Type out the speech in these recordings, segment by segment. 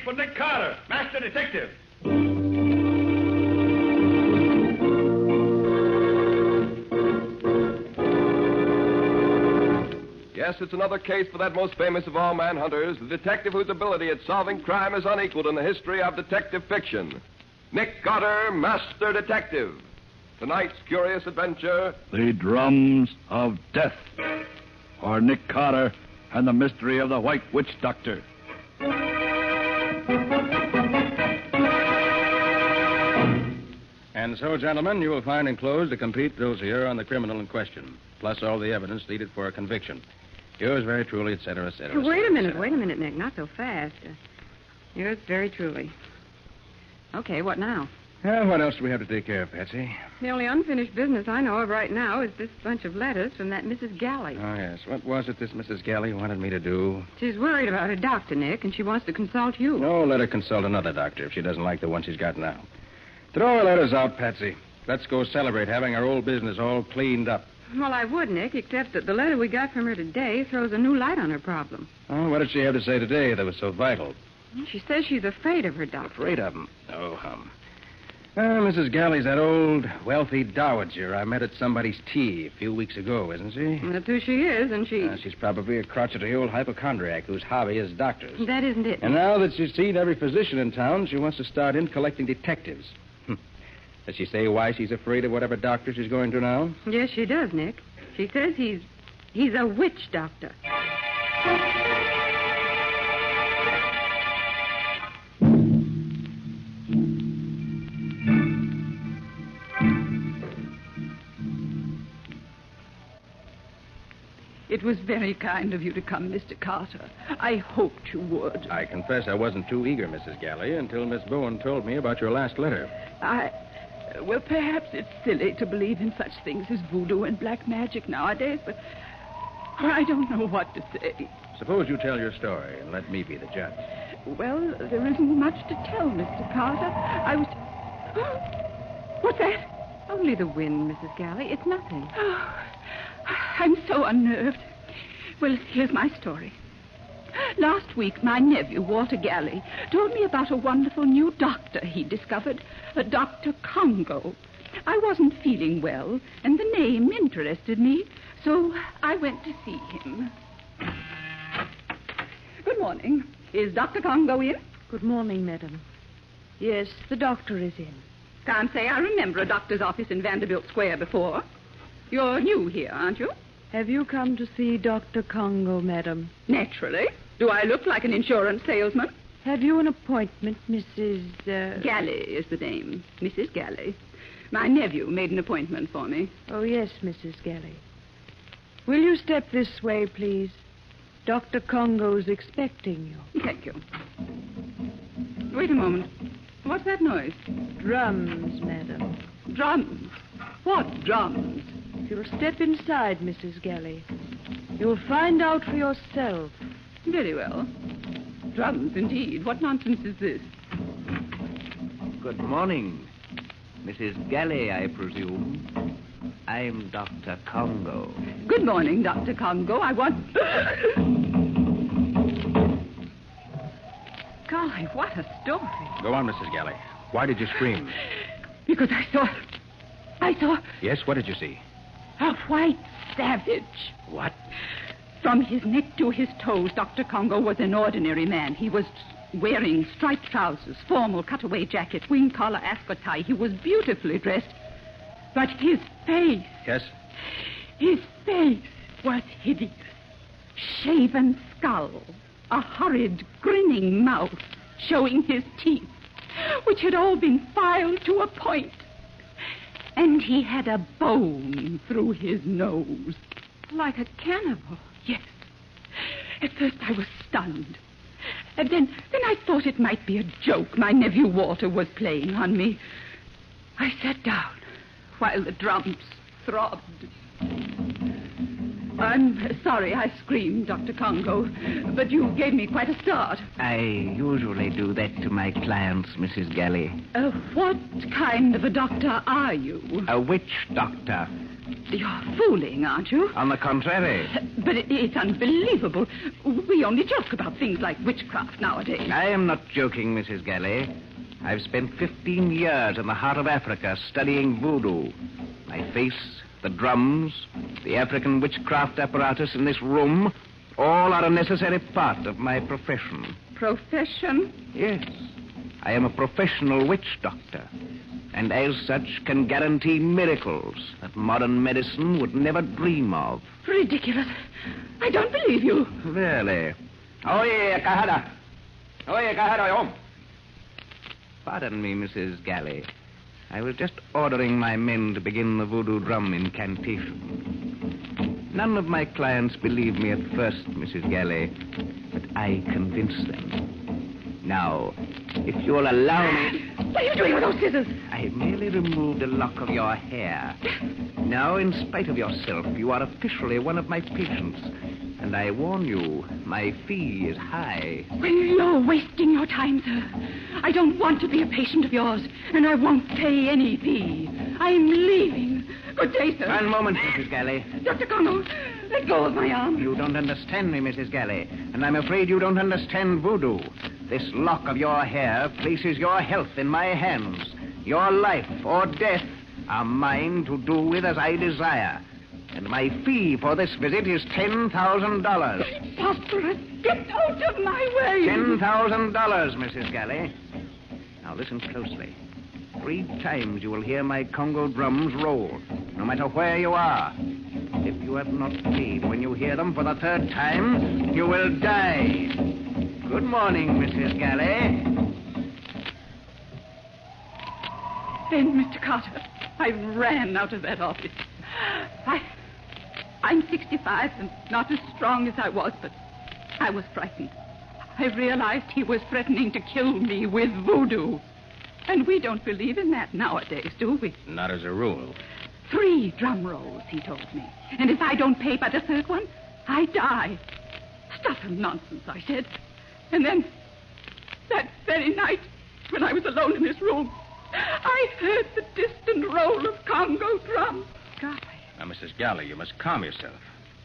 case for Nick Carter, Master Detective. Yes, it's another case for that most famous of all manhunters, the detective whose ability at solving crime is unequaled in the history of detective fiction. Nick Carter, Master Detective. Tonight's curious adventure... The Drums of Death. Or Nick Carter and the Mystery of the White Witch Doctor. And so, gentlemen, you will find enclosed a complete dossier on the criminal in question, plus all the evidence needed for a conviction. Yours very truly, et cetera, et cetera. Wait a minute, Nick. Not so fast. Yours very truly. Okay, what now? Well, what else do we have to take care of, Patsy? The only unfinished business I know of right now is this bunch of letters from that Mrs. Galley. Oh, yes. What was it this Mrs. Galley wanted me to do? She's worried about her doctor, Nick, and she wants to consult you. No, let her consult another doctor if she doesn't like the one she's got now. Throw her letters out, Patsy. Let's go celebrate having our old business all cleaned up. Well, I would, Nick, except that the letter we got from her today throws a new light on her problem. Oh, what did she have to say today that was so vital? She says she's afraid of her doctor. Afraid of him? Oh, hum. Well, Mrs. Galley's that old, wealthy dowager I met at somebody's tea a few weeks ago, isn't she? That's who she is, and she... She's probably a crotchety old hypochondriac whose hobby is doctors. That isn't it. And now that she's seen every physician in town, she wants to start in collecting detectives. Does she say why she's afraid of whatever doctor she's going to now? Yes, she does, Nick. She says he's a witch doctor. It was very kind of you to come, Mr. Carter. I hoped you would. I confess I wasn't too eager, Mrs. Galley, until Miss Bowen told me about your last letter. Well, perhaps it's silly to believe in such things as voodoo and black magic nowadays, but I don't know what to say. Suppose you tell your story and let me be the judge. Well, there isn't much to tell, Mr. Carter. What's that? Only the wind, Mrs. Galley. It's nothing. Oh, I'm so unnerved. Well, here's my story. Last week, my nephew, Walter Galley, told me about a wonderful new doctor he discovered, Dr. Congo. I wasn't feeling well, and the name interested me, so I went to see him. Good morning. Is Dr. Congo in? Good morning, madam. Yes, the doctor is in. Can't say I remember a doctor's office in Vanderbilt Square before. You're new here, aren't you? Have you come to see Dr. Congo, madam? Naturally. Do I look like an insurance salesman? Have you an appointment, Mrs. Galley is the name. Mrs. Galley. My nephew made an appointment for me. Oh, yes, Mrs. Galley. Will you step this way, please? Dr. Congo's expecting you. Thank you. Wait a moment. What's that noise? Drums, madam. Drums? What drums? If you'll step inside, Mrs. Galley, you'll find out for yourself. Very well. Drums, indeed. What nonsense is this? Good morning. Mrs. Galley, I presume. I'm Dr. Congo. Good morning, Dr. Congo. I want... Golly, what a story. Go on, Mrs. Galley. Why did you scream? Because I saw... Yes, what did you see? A white savage. What? From his neck to his toes, Dr. Congo was an ordinary man. He was wearing striped trousers, formal cutaway jacket, wing collar ascot tie. He was beautifully dressed. But his face... Yes? His face was hideous. Shaven skull, a horrid, grinning mouth, showing his teeth, which had all been filed to a point. And he had a bone through his nose. Like a cannibal. Yes. At first I was stunned. And then I thought it might be a joke my nephew Walter was playing on me. I sat down while the drums throbbed. I'm sorry I screamed, Dr. Congo, but you gave me quite a start. I usually do that to my clients, Mrs. Galley. What kind of a doctor are you? A witch doctor. You're fooling, aren't you? On the contrary. But it's unbelievable. We only joke about things like witchcraft nowadays. I am not joking, Mrs. Galley. I've spent 15 years in the heart of Africa studying voodoo. My face, the drums, the African witchcraft apparatus in this room, all are a necessary part of my profession. Profession? Yes. I am a professional witch doctor, and as such can guarantee miracles that modern medicine would never dream of. Ridiculous. I don't believe you. Really? Pardon me, Mrs. Galley. I was just ordering my men to begin the voodoo drum incantation. None of my clients believed me at first, Mrs. Galley, but I convinced them. Now, if you'll allow me... What are you doing with those scissors? I merely removed a lock of your hair. Now, in spite of yourself, you are officially one of my patients. And I warn you, my fee is high. Well, you're wasting your time, sir. I don't want to be a patient of yours, and I won't pay any fee. I'm leaving. Good day, sir. One moment, Mrs. Galley. Dr. Congo, let go of my arm. You don't understand me, Mrs. Galley, and I'm afraid you don't understand voodoo. This lock of your hair places your health in my hands. Your life or death are mine to do with as I desire. And my fee for this visit is $10,000. Preposterous. Get out of my way. $10,000, Mrs. Galley. Now listen closely. 3 times you will hear my Congo drums roll, no matter where you are. If you have not paid when you hear them for the 3rd time, you will die. Good morning, Mrs. Galley. Then, Mr. Carter, I ran out of that office. I'm 65 and not as strong as I was, but I was frightened. I realized he was threatening to kill me with voodoo. And we don't believe in that nowadays, do we? Not as a rule. 3 drum rolls, he told me. And if I don't pay by the 3rd one, I die. Stuff and nonsense, I said. And then, that very night, when I was alone in this room, I heard the distant roll of Congo drums. God. Now, Mrs. Galley, you must calm yourself.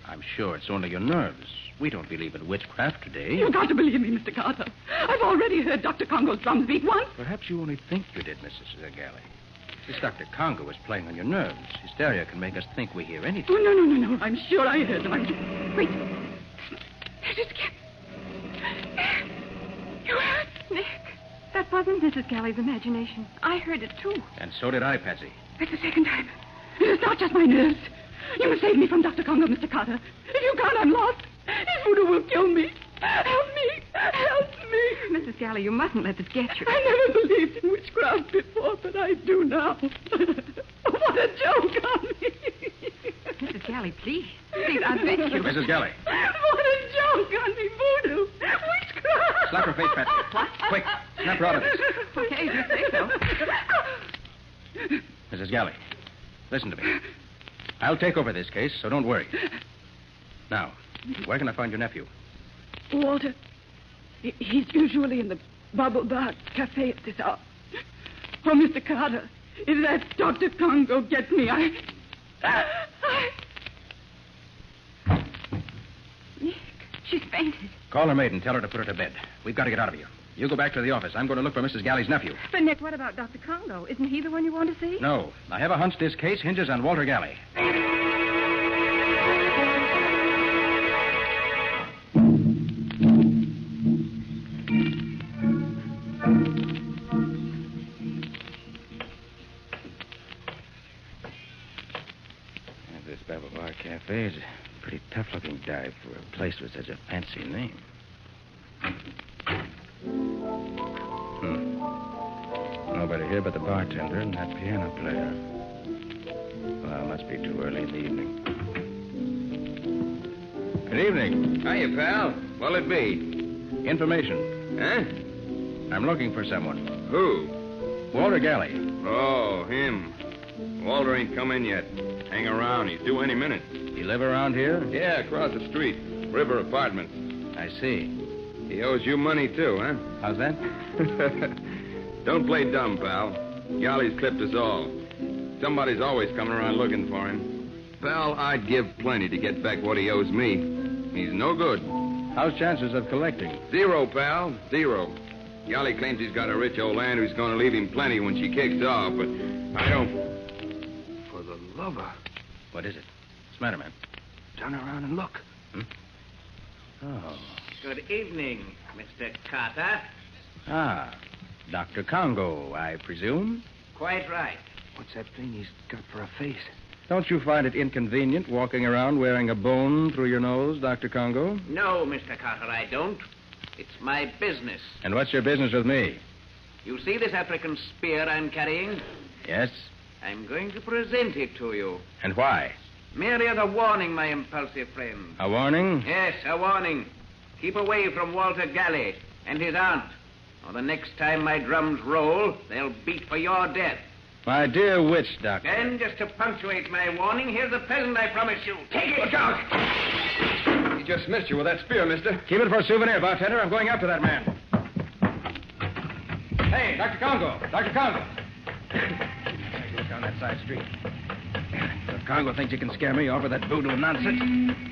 I'm sure it's only your nerves. We don't believe in witchcraft today. You've got to believe me, Mr. Carter. I've already heard Dr. Congo's drums beat once. Perhaps you only think you did, Mrs. Galley. This Dr. Congo is playing on your nerves. Hysteria can make us think we hear anything. Oh, no. I'm sure I heard them. Wait. There's it again. You heard? Nick, that wasn't Mrs. Galley's imagination. I heard it, too. And so did I, Patsy. That's the 2nd time. It's not just my nerves. You must save me from Dr. Congo, Mr. Carter. If you can't, I'm lost. His voodoo will kill me. Help me. Help me. Mrs. Galley, you mustn't let this get you. I never believed in witchcraft before, but I do now. What a joke on me. Mrs. Galley, please. Please, I beg you. Mrs. Galley. What a joke on me, voodoo. Witchcraft. Slap her face, Patsy. What? Quick, snap her out of this. Okay, if you say so. Mrs. Galley, listen to me. I'll take over this case, so don't worry. Now, where can I find your nephew? Walter. He's usually in the Bubble Bar Cafe at this hour. Oh, Mr. Carter, if that Dr. Congo gets me, Nick, she's fainted. Call her maid and tell her to put her to bed. We've got to get out of here. You go back to the office. I'm going to look for Mrs. Galley's nephew. But, Nick, what about Dr. Congo? Isn't he the one you want to see? No. I have a hunch this case hinges on Walter Galley. This Babble Bar Cafe is a pretty tough-looking dive for a place with such a fancy name. Nobody here but the bartender and that piano player. Well, it must be too early in the evening. Good evening. Hiya, pal. What'll it be? Information. Huh? I'm looking for someone. Who? Walter Galley. Oh, him. Walter ain't come in yet. Hang around. He's due any minute. You live around here? Yeah, across the street. River Apartments. I see. He owes you money, too, huh? How's that? Don't play dumb, pal. Galley's clipped us all. Somebody's always coming around looking for him. Pal, I'd give plenty to get back what he owes me. He's no good. How's chances of collecting? 0, pal. 0. Galley claims he's got a rich old aunt who's going to leave him plenty when she kicks off, but I don't... For the lover. What is it? What's the matter, man? Turn around and look. Oh. Good evening, Mr. Carter. Ah, Dr. Congo, I presume? Quite right. What's that thing he's got for a face? Don't you find it inconvenient walking around wearing a bone through your nose, Dr. Congo? No, Mr. Carter, I don't. It's my business. And what's your business with me? You see this African spear I'm carrying? Yes? I'm going to present it to you. And why? Merely as a warning, my impulsive friend. A warning? Yes, a warning. Keep away from Walter Galley and his aunt, or the next time my drums roll, they'll beat for your death. My dear witch doctor. And just to punctuate my warning, here's the present I promise you. Take it! Look out! He just missed you with that spear, mister. Keep it for a souvenir, bartender. I'm going after that man. Hey, Dr. Congo. Dr. Congo. Look down that side street. If Congo thinks he can scare me off with that voodoo nonsense.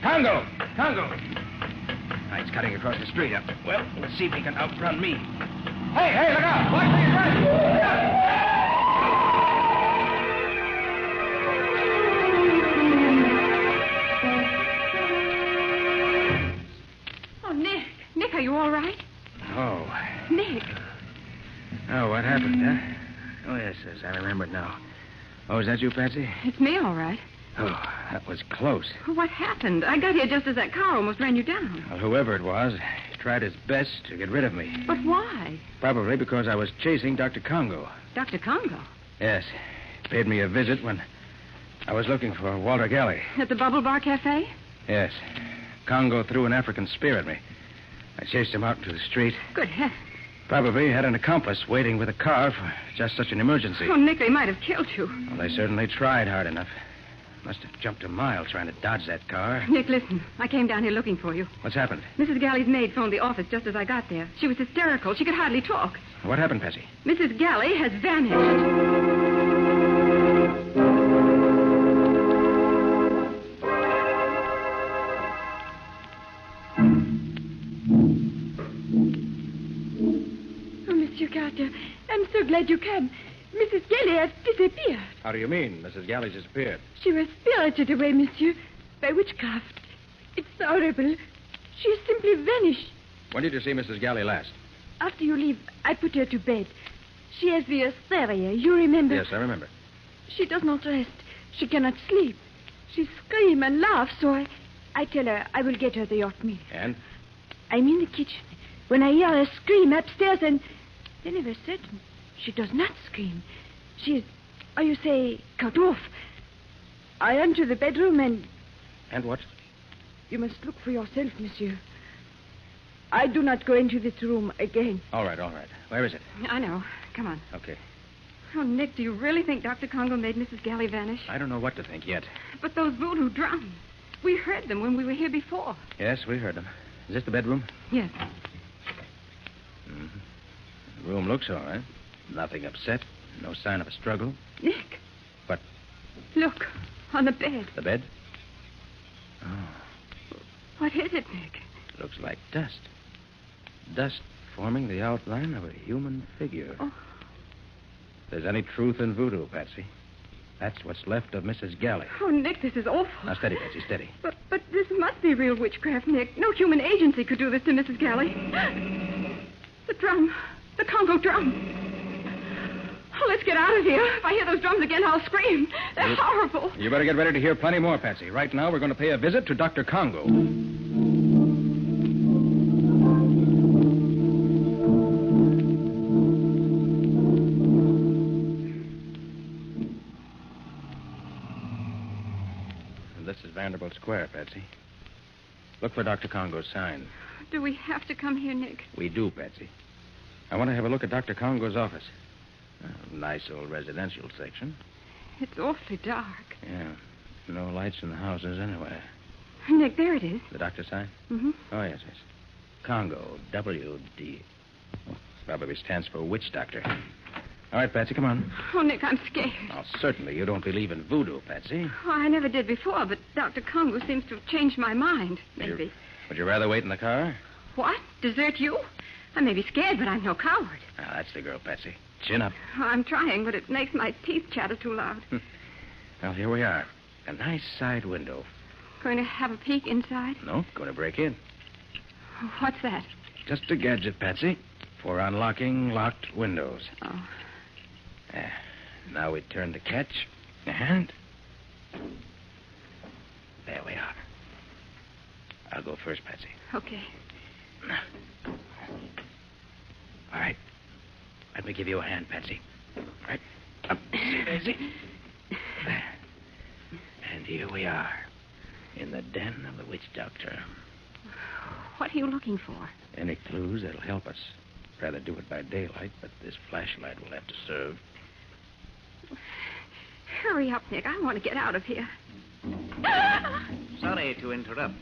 Congo! Congo! Ah, he's cutting across the street. Well, let's see if he can outrun me. Hey, look out! Watch me, Nick, are you all right? Oh. Nick. Oh, what happened, huh? Oh, yes, I remember it now. Oh, is that you, Patsy? It's me, all right. Oh, that was close. What happened? I got here just as that car almost ran you down. Well, whoever it was, he tried his best to get rid of me. But why? Probably because I was chasing Dr. Congo. Dr. Congo? Yes. He paid me a visit when I was looking for Walter Galley. At the Bubble Bar Cafe? Yes. Congo threw an African spear at me. I chased him out into the street. Good heavens. Probably had an accomplice waiting with a car for just such an emergency. Oh, Nick, they might have killed you. Well, they certainly tried hard enough. Must have jumped a mile trying to dodge that car. Nick, listen. I came down here looking for you. What's happened? Mrs. Galley's maid phoned the office just as I got there. She was hysterical. She could hardly talk. What happened, Patsy? Mrs. Galley has vanished. Monsieur Carter, I'm so glad you came. Mrs. Galley has disappeared. How do you mean, Mrs. Galley disappeared? She was spirited away, monsieur, by witchcraft. It's horrible. She simply vanished. When did you see Mrs. Galley last? After you leave, I put her to bed. She has the hysteria, you remember? Yes, I remember. She does not rest. She cannot sleep. She screams and laughs, so I tell her I will get her the hot meal. And? I'm in the kitchen. When I hear her scream upstairs, and then of a sudden, she does not scream. She is, how you say, cut off. I enter the bedroom and... And what? You must look for yourself, monsieur. I do not go into this room again. All right. Where is it? I know. Come on. Okay. Oh, Nick, do you really think Dr. Congo made Mrs. Galley vanish? I don't know what to think yet. But those voodoo drums. We heard them when we were here before. Yes, we heard them. Is this the bedroom? Yes. Mm-hmm. The room looks all right. Nothing upset. No sign of a struggle. Nick. What? Look, on the bed. The bed? Oh. What is it, Nick? Looks like dust. Dust forming the outline of a human figure. Oh. If there's any truth in voodoo, Patsy, that's what's left of Mrs. Galley. Oh, Nick, this is awful. Now, steady, Patsy, steady. But this must be real witchcraft, Nick. No human agency could do this to Mrs. Galley. The drum. The Congo drum. Oh, let's get out of here. If I hear those drums again, I'll scream. They're horrible. You better get ready to hear plenty more, Patsy. Right now, we're going to pay a visit to Dr. Congo. This is Vanderbilt Square, Patsy. Look for Dr. Congo's sign. Do we have to come here, Nick? We do, Patsy. I want to have a look at Dr. Congo's office. Nice old residential section. It's awfully dark. Yeah. No lights in the houses anywhere. Nick, there it is. The doctor sign? Mm-hmm. Oh, yes. Congo, W.D. Probably stands for witch doctor. All right, Patsy, come on. Oh, Nick, I'm scared. Oh, certainly you don't believe in voodoo, Patsy. Oh, I never did before, but Dr. Congo seems to have changed my mind. Maybe. Would you rather wait in the car? What? Desert you? I may be scared, but I'm no coward. Ah, that's the girl, Patsy. Chin up. Oh, I'm trying, but it makes my teeth chatter too loud. Well, here we are. A nice side window. Going to have a peek inside? No, going to break in. What's that? Just a gadget, Patsy, for unlocking locked windows. Oh. Now we turn the catch, and there we are. I'll go first, Patsy. Okay. All right. Let me give you a hand, Patsy. All right. Up, easy. There. And here we are, in the den of the witch doctor. What are you looking for? Any clues that'll help us. Rather do it by daylight, but this flashlight will have to serve. Hurry up, Nick. I want to get out of here. Sorry to interrupt.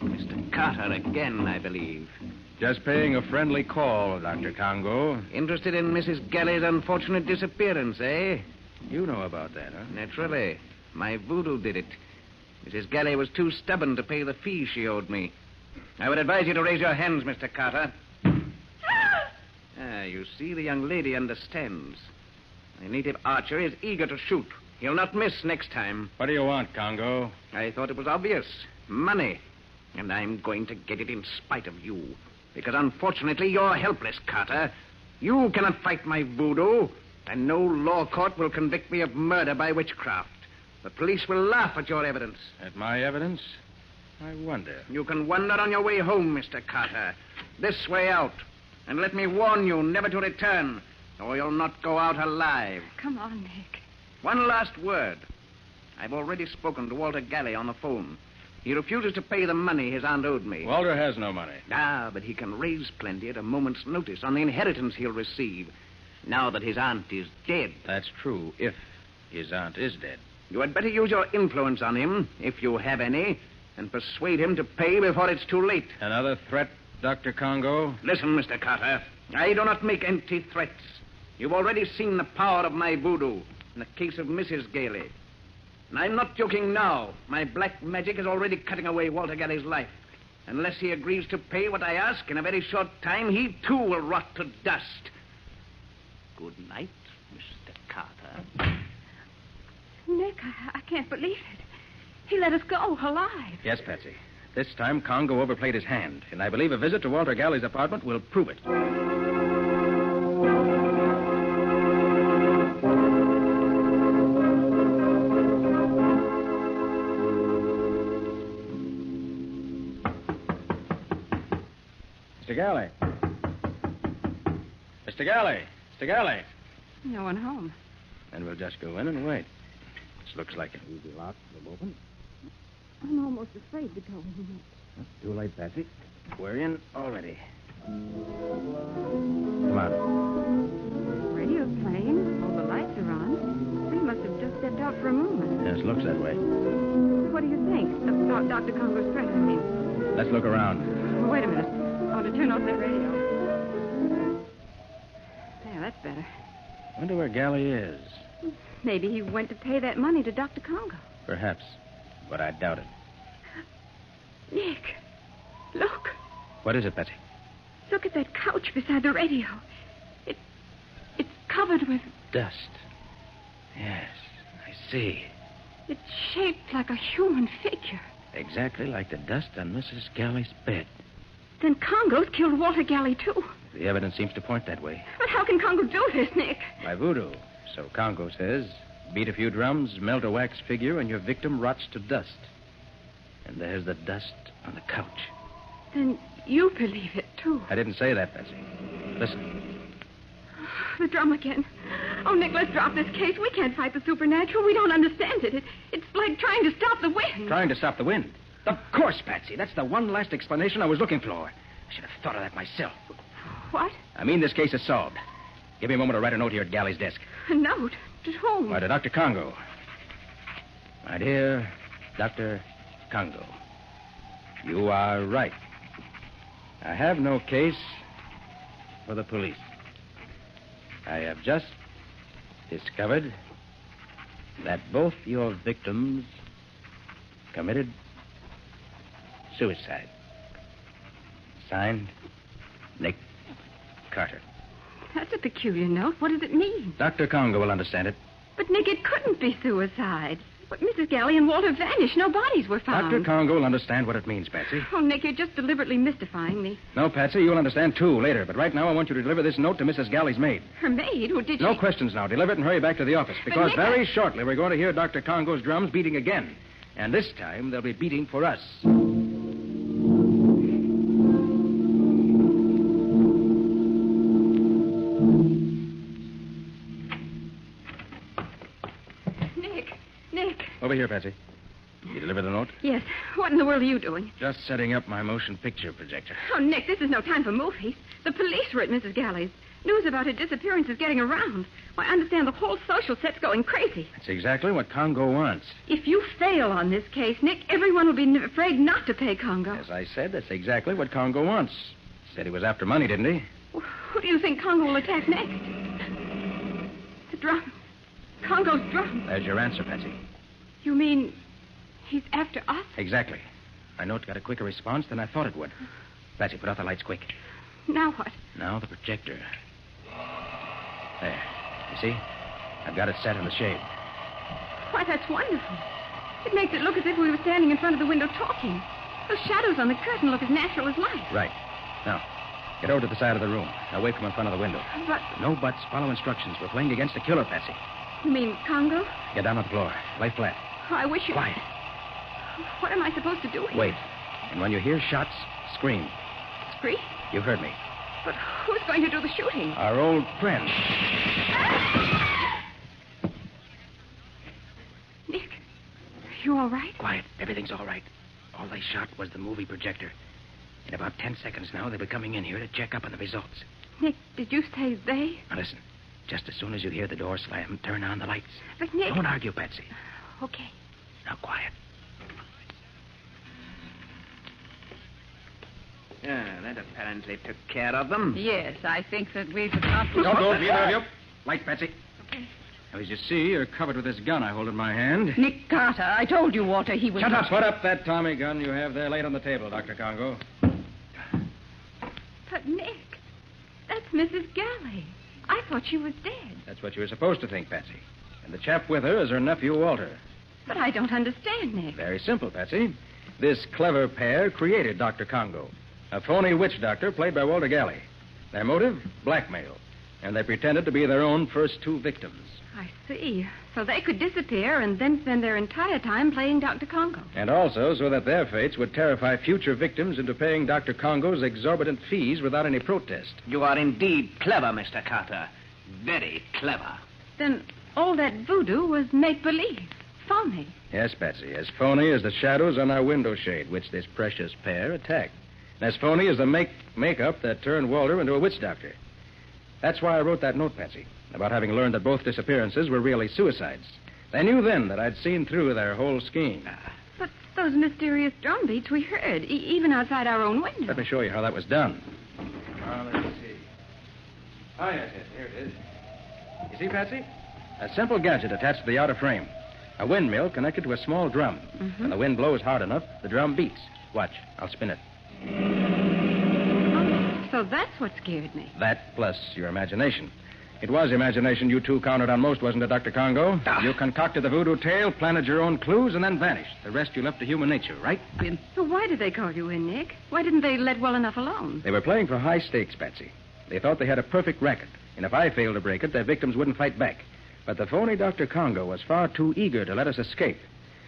Mr. Carter again, I believe. Just paying a friendly call, Dr. Congo. Interested in Mrs. Galley's unfortunate disappearance, eh? You know about that, huh? Naturally. My voodoo did it. Mrs. Galley was too stubborn to pay the fee she owed me. I would advise you to raise your hands, Mr. Carter. You see, the young lady understands. The native archer is eager to shoot. He'll not miss next time. What do you want, Congo? I thought it was obvious. Money. And I'm going to get it in spite of you. Because unfortunately, you're helpless, Carter. You cannot fight my voodoo, and no law court will convict me of murder by witchcraft. The police will laugh at your evidence. At my evidence? I wonder. You can wander on your way home, Mr. Carter. This way out. And let me warn you never to return, or you'll not go out alive. Come on, Nick. One last word. I've already spoken to Walter Galley on the phone. He refuses to pay the money his aunt owed me. Walter has no money. Ah, but he can raise plenty at a moment's notice on the inheritance he'll receive, now that his aunt is dead. That's true, if his aunt is dead. You had better use your influence on him, if you have any, and persuade him to pay before it's too late. Another threat, Dr. Congo? Listen, Mr. Carter. I do not make empty threats. You've already seen the power of my voodoo in the case of Mrs. Galley. And I'm not joking now. My black magic is already cutting away Walter Galley's life. Unless he agrees to pay what I ask, in a very short time, he too will rot to dust. Good night, Mr. Carter. Nick, I can't believe it. He let us go alive. Yes, Patsy. This time, Congo overplayed his hand, and I believe a visit to Walter Galley's apartment will prove it. Mr. Galley. Mr. Galley. Mr. Galley. No one home. Then we'll just go in and wait. This looks like an easy lock to the open. I'm almost afraid to go in. Too late, Patsy. We're in already. Come on. Radio's playing. All the lights are on. We must have just stepped out for a moment. Yes, looks that way. What do you think? About Dr. Congo's threat, I mean. Let's look around. Oh, wait a minute. I want to turn off that radio. There, that's better. Wonder where Galley is. Maybe he went to pay that money to Dr. Congo. Perhaps, but I doubt it. Nick, look. What is it, Patsy? Look at that couch beside the radio. It's covered with... Dust. Yes, I see. It's shaped like a human figure. Exactly like the dust on Mrs. Galley's bed. Then Congo's killed Walter Galley, too. The evidence seems to point that way. But how can Congo do this, Nick? By voodoo. So Congo says. Beat a few drums, melt a wax figure, and your victim rots to dust. And there's the dust on the couch. Then you believe it, too. I didn't say that, Patsy. Listen. The drum again. Oh, Nick, let's drop this case. We can't fight the supernatural. We don't understand it. It's like trying to stop the wind. Trying to stop the wind? Of course, Patsy. That's the one last explanation I was looking for. I should have thought of that myself. What? I mean, this case is solved. Give me a moment to write a note here at Galley's desk. A note? To whom? Why, to Dr. Congo. My dear Dr. Congo, you are right. I have no case for the police. I have just discovered that both your victims committed suicide. Signed, Nick Carter. That's a peculiar note. What does it mean? Dr. Congo will understand it. But, Nick, it couldn't be suicide. But Mrs. Galley and Walter vanished. No bodies were found. Dr. Congo will understand what it means, Patsy. Oh, Nick, you're just deliberately mystifying me. No, Patsy, you'll understand, too, later. But right now, I want you to deliver this note to Mrs. Galley's maid. Her maid? Who did No she... questions now. Deliver it and hurry back to the office. Because Nick, very shortly, we're going to hear Dr. Congo's drums beating again. And this time, they'll be beating for us. Nick. Over here, Patsy. You deliver the note? Yes. What in the world are you doing? Just setting up my motion picture projector. Oh, Nick, this is no time for movies. The police were at Mrs. Galley's. News about her disappearance is getting around. Why, I understand the whole social set's going crazy. That's exactly what Congo wants. If you fail on this case, Nick, everyone will be afraid not to pay Congo. As I said, that's exactly what Congo wants. Said he was after money, didn't he? Who do you think Congo will attack next? The drums. Congo's drums. There's your answer, Patsy. You mean he's after us? Exactly. My note got a quicker response than I thought it would. Patsy, put out the lights quick. Now what? Now the projector. There. You see? I've got it set in the shade. Why, that's wonderful. It makes it look as if we were standing in front of the window talking. Those shadows on the curtain look as natural as light. Right. Now, get over to the side of the room, away from in front of the window. But... No buts. Follow instructions. We're playing against a killer, Patsy. You mean Congo? Get down on the floor. Lay flat. Oh, I wish you... Quiet. What am I supposed to do here? Wait. And when you hear shots, scream. Scream? You heard me. But who's going to do the shooting? Our old friend. Nick, are you all right? Quiet. Everything's all right. All they shot was the movie projector. In about 10 seconds now, they'll be coming in here to check up on the results. Nick, did you say they? Now listen. Just as soon as you hear the door slam, turn on the lights. But Nick... Don't argue, Patsy. Okay. Now, quiet. Yeah, that apparently took care of them. Yes, I think that we've accomplished... Don't go, neither of you. Light, Patsy. Okay. Now, as you see, you're covered with this gun I hold in my hand. Nick Carter, I told you, Walter, he was... Shut up. Put up that Tommy gun you have there laid on the table, Dr. Congo. But, Nick, that's Mrs. Galley. I thought she was dead. That's what you were supposed to think, Patsy. And the chap with her is her nephew, Walter. But I don't understand, Nick. Very simple, Patsy. This clever pair created Dr. Congo, a phony witch doctor played by Walter Galley. Their motive? Blackmail. And they pretended to be their own first two victims. I see. So they could disappear and then spend their entire time playing Dr. Congo. And also so that their fates would terrify future victims into paying Dr. Congo's exorbitant fees without any protest. You are indeed clever, Mr. Carter. Very clever. Then all that voodoo was make-believe. Phony. Yes, Patsy. As phony as the shadows on our window shade, which this precious pair attacked. And as phony as the makeup that turned Walter into a witch doctor. That's why I wrote that note, Patsy, about having learned that both disappearances were really suicides. They knew then that I'd seen through their whole scheme. But those mysterious drum beats we heard, even outside our own window. Let me show you how that was done. Let's see. Oh, yes, here it is. You see, Patsy? A simple gadget attached to the outer frame. A windmill connected to a small drum. Mm-hmm. When the wind blows hard enough, the drum beats. Watch, I'll spin it. Oh, so that's what scared me. That plus your imagination. It was imagination you two counted on most, wasn't it, Dr. Congo? You concocted the voodoo tale, planted your own clues, and then vanished. The rest you left to human nature, right? So why did they call you in, Nick? Why didn't they let well enough alone? They were playing for high stakes, Patsy. They thought they had a perfect racket, and if I failed to break it, their victims wouldn't fight back. But the phony Dr. Congo was far too eager to let us escape.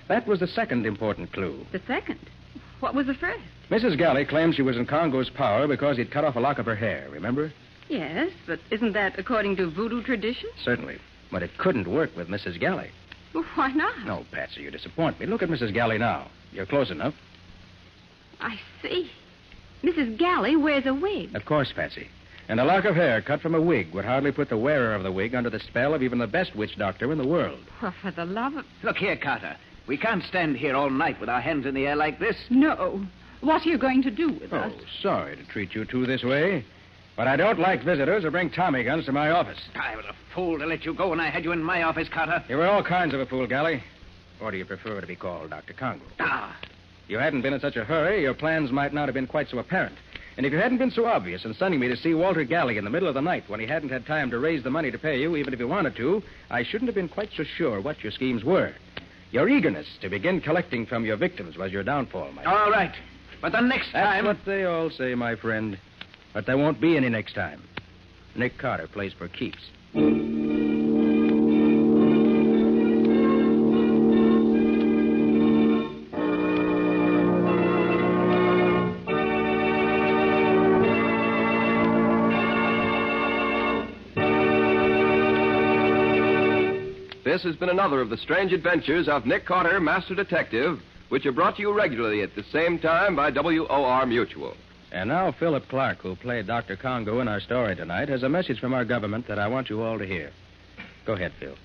That was the second important clue. The second? What was the first? Mrs. Galley claimed she was in Congo's power because he'd cut off a lock of her hair, remember? Yes, but isn't that according to voodoo tradition? Certainly. But it couldn't work with Mrs. Galley. Well, why not? No, Patsy, you disappoint me. Look at Mrs. Galley now. You're close enough. I see. Mrs. Galley wears a wig. Of course, Patsy. And a lock of hair cut from a wig would hardly put the wearer of the wig under the spell of even the best witch doctor in the world. Well, for the love of... Look here, Carter. We can't stand here all night with our hands in the air like this. No. What are you going to do with us? Oh, sorry to treat you two this way, but I don't like visitors who bring Tommy guns to my office. I was a fool to let you go when I had you in my office, Carter. You were all kinds of a fool, Galley. Or do you prefer to be called Dr. Congo? Ah. If you hadn't been in such a hurry, your plans might not have been quite so apparent. And if you hadn't been so obvious in sending me to see Walter Galley in the middle of the night when he hadn't had time to raise the money to pay you, even if he wanted to, I shouldn't have been quite so sure what your schemes were. Your eagerness to begin collecting from your victims was your downfall, my friend. All right. But the next time... That's what they all say, my friend. But there won't be any next time. Nick Carter plays for keeps. This has been another of the strange adventures of Nick Carter, Master Detective, which are brought to you regularly at the same time by WOR Mutual. And now Philip Clark, who played Dr. Congo in our story tonight, has a message from our government that I want you all to hear. Go ahead, Phil.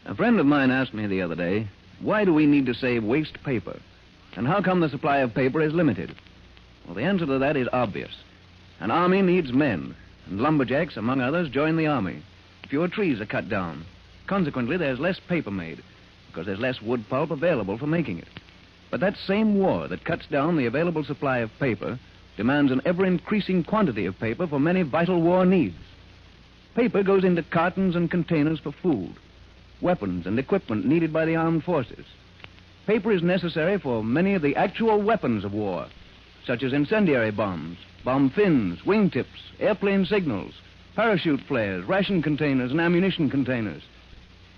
A friend of mine asked me the other day, why do we need to save waste paper? And how come the supply of paper is limited? Well, the answer to that is obvious. An army needs men, and lumberjacks, among others, join the army. Fewer trees are cut down. Consequently, there's less paper made, because there's less wood pulp available for making it. But that same war that cuts down the available supply of paper demands an ever-increasing quantity of paper for many vital war needs. Paper goes into cartons and containers for food, weapons and equipment needed by the armed forces. Paper is necessary for many of the actual weapons of war, such as incendiary bombs, bomb fins, wingtips, airplane signals, parachute flares, ration containers, and ammunition containers.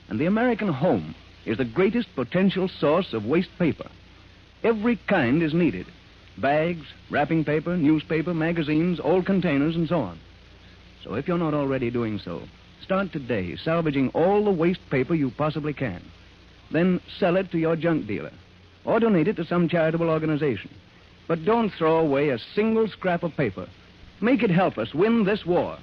And the American home is the greatest potential source of waste paper. Every kind is needed. Bags, wrapping paper, newspaper, magazines, old containers, and so on. So if you're not already doing so, start today salvaging all the waste paper you possibly can. Then sell it to your junk dealer, or donate it to some charitable organization. But don't throw away a single scrap of paper. Make it help us win this war.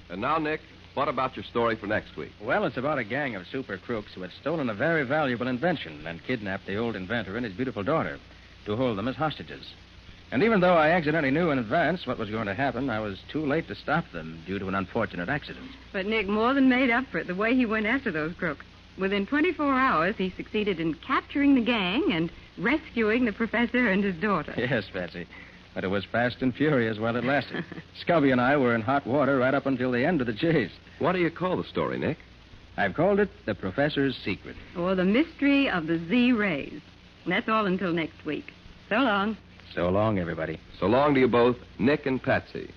And now, Nick, what about your story for next week? Well, it's about a gang of super crooks who had stolen a very valuable invention and kidnapped the old inventor and his beautiful daughter to hold them as hostages. And even though I accidentally knew in advance what was going to happen, I was too late to stop them due to an unfortunate accident. But Nick more than made up for it the way he went after those crooks. Within 24 hours, he succeeded in capturing the gang and rescuing the professor and his daughter. Yes, Patsy. But it was fast and furious while it lasted. Scubby and I were in hot water right up until the end of the chase. What do you call the story, Nick? I've called it The Professor's Secret. Or The Mystery of the Z-Rays. And that's all until next week. So long. So long, everybody. So long to you both, Nick and Patsy.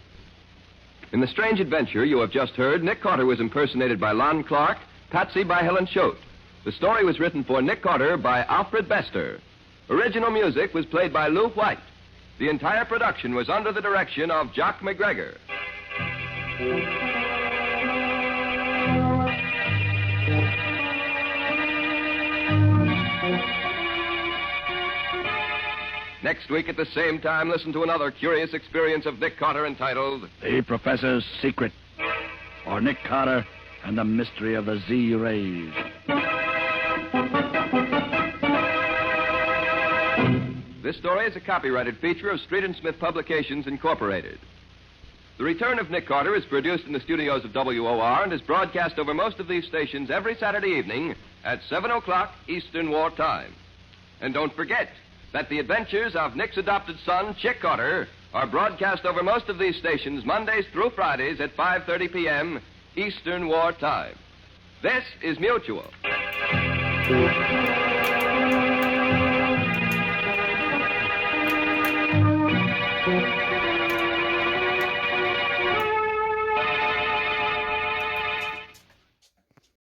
In the strange adventure you have just heard, Nick Carter was impersonated by Lon Clark, Patsy by Helen Choate. The story was written for Nick Carter by Alfred Bester. Original music was played by Lou White. The entire production was under the direction of Jock McGregor. Next week at the same time, listen to another curious experience of Nick Carter entitled The Professor's Secret, or Nick Carter and the Mystery of the Z-Rays. This story is a copyrighted feature of Street and Smith Publications, Incorporated. The Return of Nick Carter is produced in the studios of WOR and is broadcast over most of these stations every Saturday evening at 7 o'clock Eastern War Time. And don't forget that the adventures of Nick's adopted son, Chick Carter, are broadcast over most of these stations Mondays through Fridays at 5:30 p.m. Eastern War Time. This is Mutual.